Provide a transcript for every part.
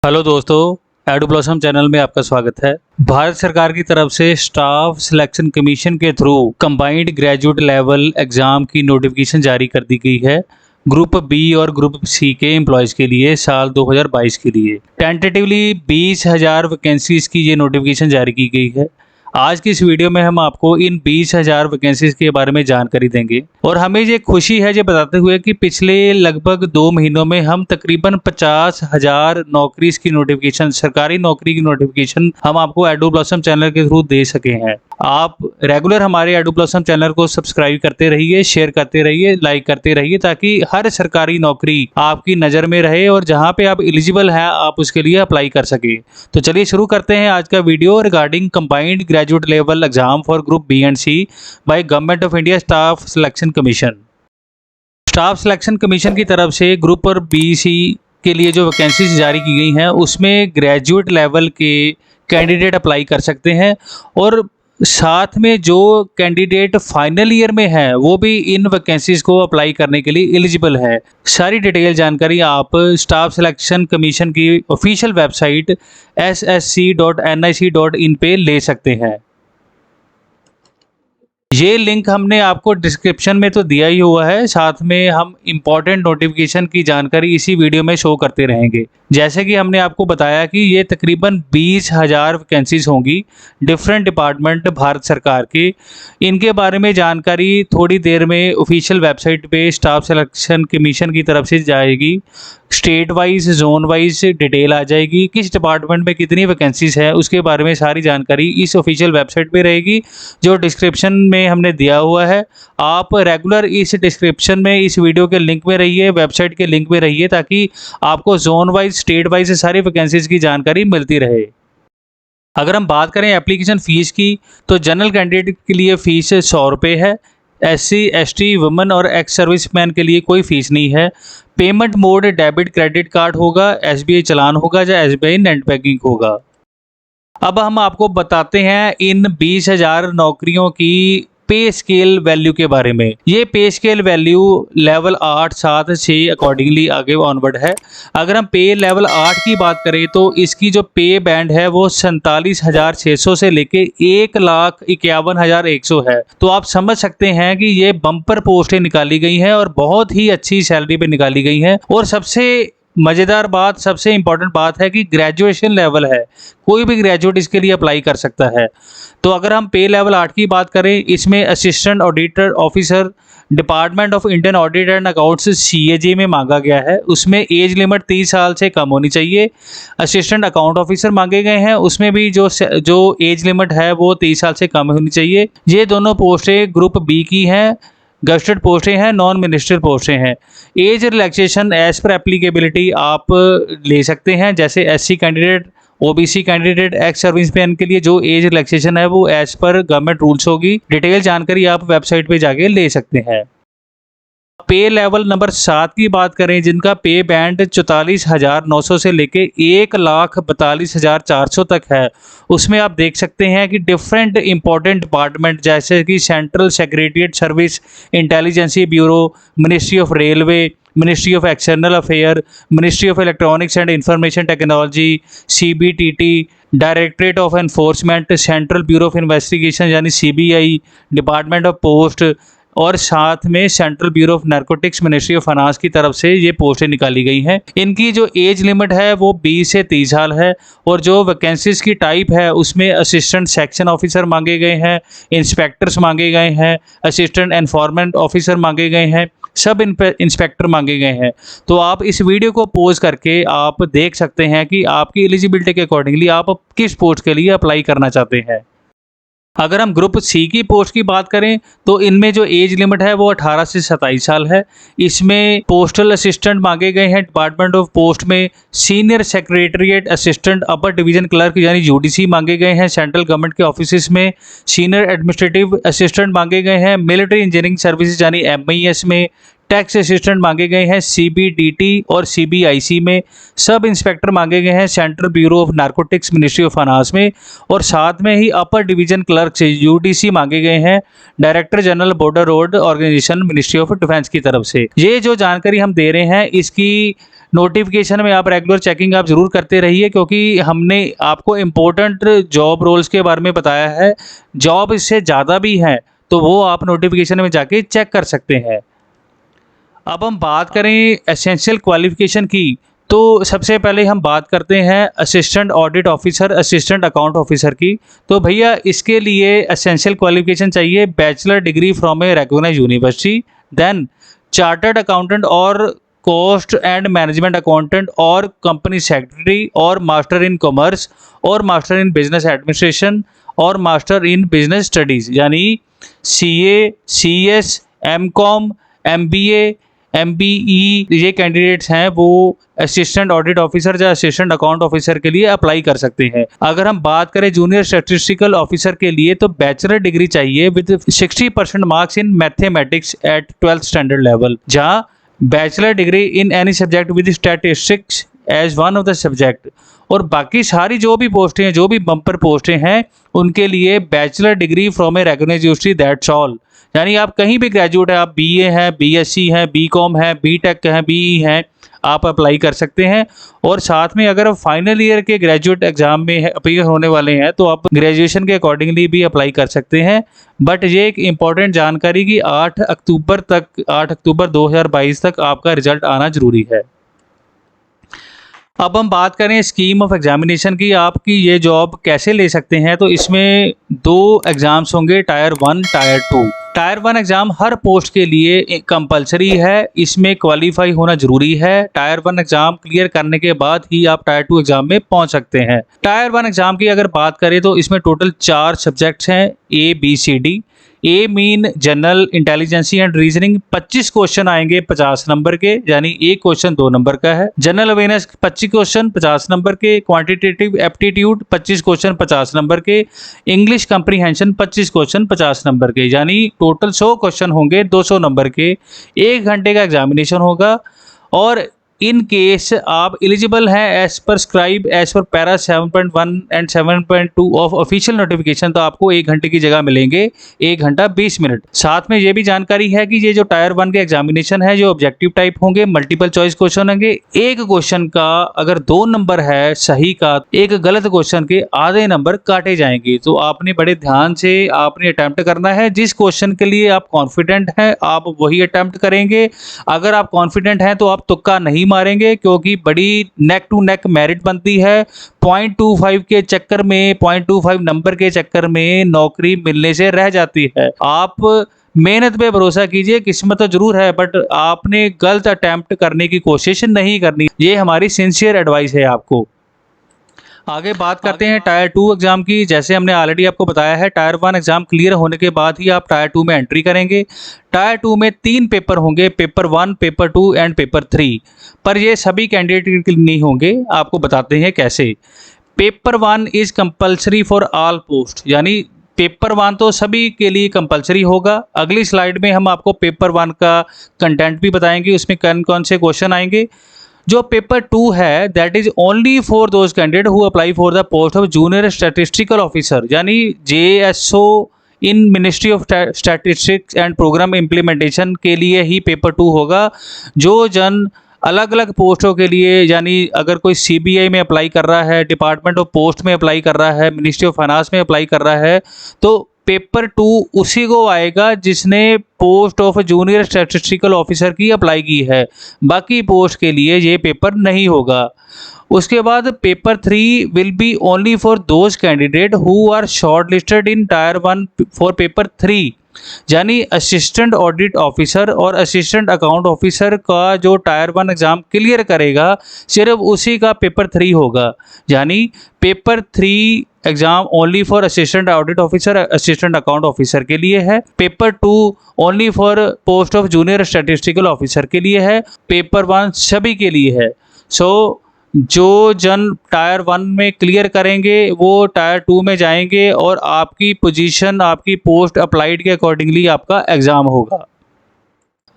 Hello दोस्तों, edu blossom channel में आपका स्वागत है। भारत सरकार की तरफ से स्टाफ सिलेक्शन कमीशन के through combined graduate level exam की नोटिफिकेशन जारी कर दी गई है ग्रुप बी और ग्रुप सी के एम्प्लॉयज़ के लिए साल 2022 के लिए। टेंटेटिवली 20,000 वैकेंसीज की ये नोटिफिकेशन जारी की गई है। आज की इस वीडियो में हम आपको इन 20,000 वैकेंसीज के बारे में जानकारी देंगे और हमें ये खुशी है ये बताते हुए कि पिछले लगभग 2 महीनों में हम तकरीबन 50,000 नौकरीज की नोटिफिकेशन, सरकारी नौकरी की नोटिफिकेशन हम आपको एडू ब्लॉसम चैनल के थ्रू दे सके हैं। आप रेगुलर हमारे एडू ब्लॉसम चैनल को सब्सक्राइब करते रहिए, शेयर करते रहिए, लाइक करते रहिए ताकि हर सरकारी नौकरी आपकी नज़र में रहे और जहां पे आप एलिजिबल हैं आप उसके लिए अप्लाई कर सके। तो चलिए शुरू करते हैं आज का video regarding combined graduate level exam for group B and C by government of India staff selection commission. Staff selection commission की तरफ से ग्रुप और बी सी के लिए जो वैकेंसीज जारी की गई हैं उसमें ग्रेजुएट लेवल के कैंडिडेट अप्लाई कर सकते हैं और साथ में जो कैंडिडेट फाइनल ईयर में है वो भी इन वैकेंसीज को अप्लाई करने के लिए एलिजिबल है। सारी डिटेल जानकारी आप स्टाफ सिलेक्शन कमीशन की ऑफिशियल वेबसाइट ssc.nic.in पे ले सकते हैं। ये लिंक हमने आपको डिस्क्रिप्शन में तो दिया ही हुआ है, साथ में हम इम्पॉर्टेंट नोटिफिकेशन की जानकारी इसी वीडियो में शो करते रहेंगे। जैसे कि हमने आपको बताया कि ये तकरीबन 20,000 वैकेंसीज होंगी डिफरेंट डिपार्टमेंट भारत सरकार के। इनके बारे में जानकारी थोड़ी देर में ऑफिशियल वेबसाइट पे स्टाफ सिलेक्शन कमीशन की तरफ से जाएगी। State wise, zone wise detail आ जाएगी, किस डिपार्टमेंट में कितनी वैकेंसीज है उसके बारे में सारी जानकारी इस ऑफिशियल वेबसाइट पे रहेगी जो डिस्क्रिप्शन में हमने दिया हुआ है। आप रेगुलर इस डिस्क्रिप्शन में इस वीडियो के लिंक में रहिए, वेबसाइट के लिंक में रहिए ताकि आपको जोन वाइज, स्टेट वाइज सारी वैकेंसीज की जानकारी मिलती रहे। अगर हम बात करें एप्लीकेशन फ़ीस की तो जनरल कैंडिडेट के लिए फ़ीस 100 रुपये है। SC, ST, वुमेन और एक्स सर्विसमैन के लिए कोई फ़ीस नहीं है। Payment mode debit credit card होगा, SBI चालान होगा या SBI नेट बैंकिंग होगा। अब हम आपको बताते हैं इन 20,000 नौकरियों की पे स्केल वैल्यू के बारे में। ये पे स्केल वैल्यू लेवल 8, 7, 6 अकॉर्डिंगली आगे ऑनवर्ड है। अगर हम पे लेवल 8 की बात करें तो इसकी जो पे बैंड है वो 47,600 से लेके 1,51,100 है। तो आप समझ सकते हैं कि ये बम्पर पोस्टें निकाली गई हैं और बहुत ही अच्छी सैलरी पे निकाली गई हैं। और सबसे मज़ेदार बात, सबसे इम्पॉर्टेंट बात है कि ग्रेजुएशन लेवल है, कोई भी ग्रेजुएट इसके लिए अप्लाई कर सकता है। तो अगर हम पे लेवल 8 की बात करें, इसमें assistant auditor officer department of Indian audit and accounts CAG में मांगा गया है। उसमें एज लिमिट 30 साल से कम होनी चाहिए। असिस्टेंट अकाउंट ऑफिसर मांगे गए हैं, उसमें भी जो एज लिमिट है वो 30 साल से कम होनी चाहिए। ये दोनों पोस्टें ग्रुप बी की हैं, गस्टेड पोस्टें हैं, नॉन मिनिस्ट्रियल पोस्टें हैं। एज रिलैक्सेशन एज पर एप्लीकेबिलिटी आप ले सकते हैं, जैसे SC candidate, OBC candidate, ex serviceman के लिए जो एज रिलैक्सेशन है वो एज पर गवर्नमेंट रूल्स होगी। डिटेल जानकारी आप वेबसाइट पे जाके ले सकते हैं। पे लेवल नंबर 7 की बात करें, जिनका पे बैंड 44,900 से लेके 1,42,400 तक है, उसमें आप देख सकते हैं कि डिफरेंट इंपॉर्टेंट डिपार्टमेंट जैसे कि central secretariat service, intelligence bureau, ministry of railway, ministry of external affair, ministry of electronics and information technology, CBTT, directorate of enforcement, central bureau of investigation यानी CBI, डिपार्टमेंट ऑफ पोस्ट और साथ में central bureau of narcotics, ministry of finance की तरफ से ये पोस्टें निकाली गई हैं। इनकी जो एज लिमिट है वो 20 से 30 साल है और जो वैकेंसीज की टाइप है उसमें असिस्टेंट सेक्शन ऑफिसर मांगे गए हैं, इंस्पेक्टर्स मांगे गए हैं, असिस्टेंट एनफोर्समेंट ऑफिसर मांगे गए हैं, सब इंस्पेक्टर मांगे गए हैं। तो आप इस वीडियो को पॉज करके आप देख सकते हैं कि आपकी एलिजिबिलिटी के अकॉर्डिंगली आप किस पोस्ट के लिए अप्लाई करना चाहते हैं। अगर हम ग्रुप सी की पोस्ट की बात करें तो इनमें जो एज लिमिट है वो 18 से 27 साल है। इसमें पोस्टल असिस्टेंट मांगे गए हैं डिपार्टमेंट ऑफ पोस्ट में, सीनियर सेक्रेटरीट असिस्टेंट अपर डिवीजन क्लर्क यानी UDC मांगे गए हैं सेंट्रल गवर्नमेंट के ऑफिस में, सीनियर एडमिनिस्ट्रेटिव असिस्टेंट मांगे गए हैं मिलिट्री इंजीनियरिंग सर्विसेज यानी MIS में, टैक्स असिस्टेंट मांगे गए हैं CBDT और CBIC में, सब इंस्पेक्टर मांगे गए हैं central bureau of narcotics, ministry of finance में और साथ में ही अपर डिवीजन क्लर्क से UDC मांगे गए हैं director general border road organisation, ministry of defence की तरफ से। ये जो जानकारी हम दे रहे हैं इसकी नोटिफिकेशन में आप रेगुलर चेकिंग आप ज़रूर करते रहिए, क्योंकि हमने आपको इम्पोर्टेंट जॉब रोल्स के बारे में बताया है। जॉब इससे ज़्यादा भी हैं तो वो आप नोटिफिकेशन में जाके चेक कर सकते हैं। अब हम बात करें एसेंशियल क्वालिफिकेशन की, तो सबसे पहले हम बात करते हैं assistant audit officer, assistant account officer की। तो भैया इसके लिए एसेंशियल क्वालिफिकेशन चाहिए bachelor degree from a recognised university, then chartered accountant और कॉस्ट एंड मैनेजमेंट अकाउंटेंट और कंपनी सेक्रेटरी और मास्टर इन कॉमर्स और मास्टर इन बिजनेस एडमिनिस्ट्रेशन और मास्टर इन बिजनेस स्टडीज़, यानी CA, CS, MCOM, MBA, MBE ये candidates हैं वो assistant audit officer या असिस्टेंट अकाउंट ऑफिसर के लिए अप्लाई कर सकते हैं। अगर हम बात करें जूनियर स्टैटिस्टिकल ऑफिसर के लिए तो बैचलर डिग्री चाहिए with 60% marks in mathematics at 12th standard level, जहां bachelor degree in any subject with statistics as one of the subject. और बाकी सारी जो भी पोस्टें हैं, जो भी बम्पर पोस्टें हैं, उनके लिए bachelor degree from a recognised university, that's all. यानी आप कहीं भी ग्रेजुएट हैं, आप BA हैं, BSc हैं, BCom हैं, BTech हैं, BE हैं, आप अप्लाई कर सकते हैं। और साथ में अगर आप फाइनल ईयर के ग्रेजुएट एग्जाम में अपीयर होने वाले हैं तो आप ग्रेजुएशन के अकॉर्डिंगली भी अप्लाई कर सकते हैं। बट ये एक इम्पॉर्टेंट जानकारी कि 8 अक्टूबर 2022 तक आपका रिजल्ट आना जरूरी है। अब हम बात करें स्कीम ऑफ एग्जामिनेशन की, आपकी ये जॉब कैसे ले सकते हैं। तो इसमें 2 एग्ज़ाम्स होंगे, टायर 1, टायर 2। टायर 1 एग्ज़ाम हर पोस्ट के लिए कंपलसरी है, इसमें क्वालिफाई होना जरूरी है। टायर 1 एग्ज़ाम क्लियर करने के बाद ही आप टायर 2 एग्ज़ाम में पहुंच सकते हैं। टायर 1 एग्ज़ाम की अगर बात करें तो इसमें टोटल 4 सब्जेक्ट्स हैं, ABCD। A mean general intelligence and reasoning 25 question आएंगे 50 नंबर के, यानी एक क्वेश्चन 2 नंबर का है। जनरल अवेयरनेस 25 क्वेश्चन 50 नंबर के, क्वांटिटेटिव एप्टीट्यूड 25 क्वेश्चन 50 नंबर के, इंग्लिश कंप्रीहेंशन 25 क्वेश्चन 50 नंबर के, यानी टोटल 100 क्वेश्चन होंगे 200 नंबर के। 1 घंटे का एग्जामिनेशन होगा। और इन केस आप एलिजिबल हैं as prescribed as per para 7.1 and 7.2 of official notification, तो आपको 1 घंटे की जगह मिलेंगे 1 घंटा 20 मिनट। साथ में ये भी जानकारी है कि ये जो टायर 1 के एग्जामिनेशन है जो ऑब्जेक्टिव टाइप होंगे, मल्टीपल चॉइस क्वेश्चन होंगे। एक क्वेश्चन का अगर 2 नंबर है सही का, एक गलत क्वेश्चन के आधे नंबर काटे जाएंगे। तो आपने बड़े ध्यान से आपने अटेम्प्ट करना है। जिस क्वेश्चन के लिए आप कॉन्फिडेंट हैं आप वही अटेम्प्ट करेंगे। अगर आप कॉन्फिडेंट हैं तो आप तुक्का नहीं मारेंगे, क्योंकि बड़ी नेक टू नेक मेरिट बनती है। 0.25 के चक्कर में, 0.25 नंबर के चक्कर में नौकरी मिलने से रह जाती है। आप मेहनत पे भरोसा कीजिए, किस्मत तो जरूर है बट आपने गलत अटेम्प्ट करने की कोशिश नहीं करनी। ये हमारी सिंसियर एडवाइस है आपको। आगे बात करते हैं टायर 2 एग्जाम की। जैसे हमने ऑलरेडी आपको बताया है, टायर 1 एग्जाम क्लियर होने के बाद ही आप टायर 2 में एंट्री करेंगे। टायर 2 में 3 पेपर होंगे, पेपर 1, पेपर 2 एंड पेपर 3। पर ये सभी कैंडिडेट के लिए नहीं होंगे, आपको बताते हैं कैसे। Paper 1 is compulsory for all post, यानी पेपर 1 तो सभी के लिए कंपलसरी होगा। अगली स्लाइड में हम आपको पेपर 1 का कंटेंट भी बताएंगे, उसमें कौन कौन से क्वेश्चन आएंगे। जो पेपर 2 है that is only for those candidate who apply for the post of junior statistical officer, यानी JSO in ministry of statistics and programme implementation के लिए ही पेपर 2 होगा। जो जन अलग अलग पोस्टों के लिए, यानी अगर कोई CBI में अप्लाई कर रहा है, डिपार्टमेंट ऑफ पोस्ट में अप्लाई कर रहा है, मिनिस्ट्री ऑफ फाइनेंस में अप्लाई कर रहा है, तो पेपर 2 उसी को आएगा जिसने post of junior statistical officer की अप्लाई की है। बाकी पोस्ट के लिए ये पेपर नहीं होगा। उसके बाद paper 3 will be only for those candidate who are short listed in tier 1 for paper 3, यानी असिस्टेंट ऑडिट ऑफिसर और असिस्टेंट अकाउंट ऑफिसर का जो टायर 1 एग्ज़ाम क्लियर करेगा सिर्फ उसी का पेपर 3 होगा। यानी paper 3 exam only for assistant audit officer, assistant account officer के लिए है। Paper 2 only for post of junior statistical officer के लिए है। पेपर 1 सभी के लिए है। सो जो जन टायर 1 में क्लियर करेंगे वो टायर 2 में जाएंगे और आपकी पोजीशन, आपकी पोस्ट अप्लाइड के अकॉर्डिंगली आपका एग्ज़ाम होगा।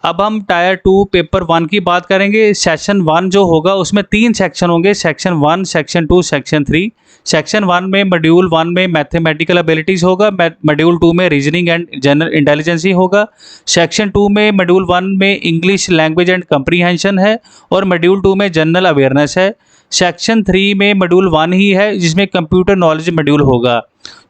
अब हम टायर 2 पेपर 1 की बात करेंगे। सेक्शन 1 जो होगा उसमें 3 सेक्शन होंगे, सेक्शन 1, सेक्शन 2, सेक्शन 3। सेक्शन 1 में मॉड्यूल 1 में मैथमेटिकल एबिलिटीज़ होगा, मॉड्यूल 2 में रीजनिंग एंड जनरल इंटेलिजेंसी होगा। सेक्शन 2 में मॉड्यूल 1 में इंग्लिश लैंग्वेज एंड कंप्रीहेंशन है और मॉड्यूल 2 में जनरल अवेयरनेस है। सेक्शन 3 में मॉड्यूल 1 ही है जिसमें कंप्यूटर नॉलेज मॉड्यूल होगा।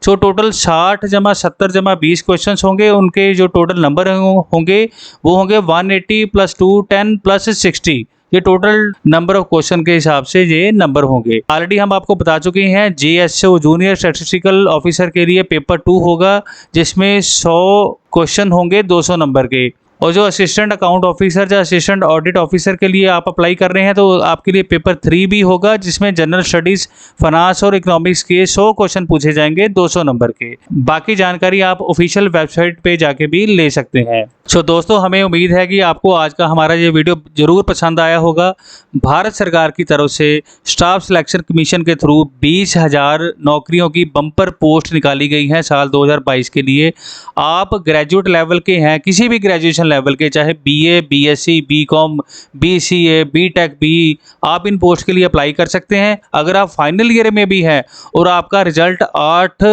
सो टोटल 60 जमा 70 जमा 20 क्वेश्चन होंगे। उनके जो टोटल नंबर होंगे वो होंगे 180 + 2 10 + 60। ये टोटल नंबर ऑफ क्वेश्चन के हिसाब से ये नंबर होंगे। ऑलरेडी हम आपको बता चुके हैं JSO जूनियर स्टैटिस्टिकल ऑफिसर के लिए पेपर 2 होगा जिसमें 100 क्वेश्चन होंगे 200 नंबर के। और जो असिस्टेंट अकाउंट ऑफिसर या असिस्टेंट ऑडिट ऑफिसर के लिए आप अप्लाई कर रहे हैं तो आपके लिए पेपर 3 भी होगा जिसमें जनरल स्टडीज़, फाइनेंस और इकोनॉमिक्स के 100 क्वेश्चन पूछे जाएंगे 200 नंबर के। बाकी जानकारी आप ऑफिशियल वेबसाइट पे जाके भी ले सकते हैं। सो दोस्तों, हमें उम्मीद है कि आपको आज का हमारा ये वीडियो ज़रूर पसंद आया होगा। भारत सरकार की तरफ से स्टाफ सिलेक्शन कमीशन के थ्रू 20,000 नौकरियों की बम्पर पोस्ट निकाली गई हैं साल 2022 के लिए। आप ग्रेजुएट लेवल के हैं, किसी भी ग्रेजुएशन लेवल के, चाहे BA, BSc, BCom, BCA, BTech भी, आप इन पोस्ट के लिए अप्लाई कर सकते हैं। अगर आप फाइनल ईयर में भी हैं और आपका रिजल्ट 8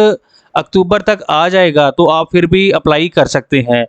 अक्टूबर तक आ जाएगा तो आप फिर भी अप्लाई कर सकते हैं।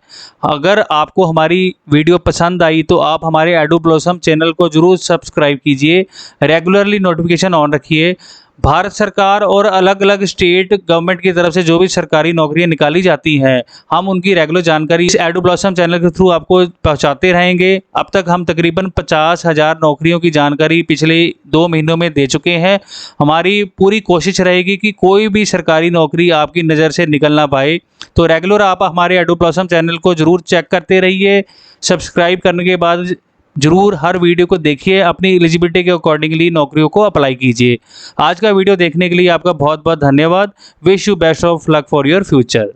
अगर आपको हमारी वीडियो पसंद आई तो आप हमारे एडुब्लॉसम चैनल को ज़रूर सब्सक्राइब कीजिए, रेगुलरली नोटिफिकेशन ऑन रखिए। भारत सरकार और अलग अलग स्टेट गवर्नमेंट की तरफ से जो भी सरकारी नौकरियां निकाली जाती हैं, हम उनकी रेगुलर जानकारी इस एडुब्लॉसम चैनल के थ्रू आपको पहुंचाते रहेंगे। अब तक हम तकरीबन 50,000 नौकरियों की जानकारी पिछले 2 महीनों में दे चुके हैं। हमारी पूरी कोशिश रहेगी कि कोई भी सरकारी नौकरी आपकी नज़र से निकल ना पाए। तो रेगुलर आप हमारे एडुब्लॉसम चैनल को ज़रूर चेक करते रहिए। सब्सक्राइब करने के बाद जरूर हर वीडियो को देखिए, अपनी एलिजिबिलिटी के अकॉर्डिंगली नौकरियों को अप्लाई कीजिए। आज का वीडियो देखने के लिए आपका बहुत बहुत धन्यवाद। Wish you best of luck for your future.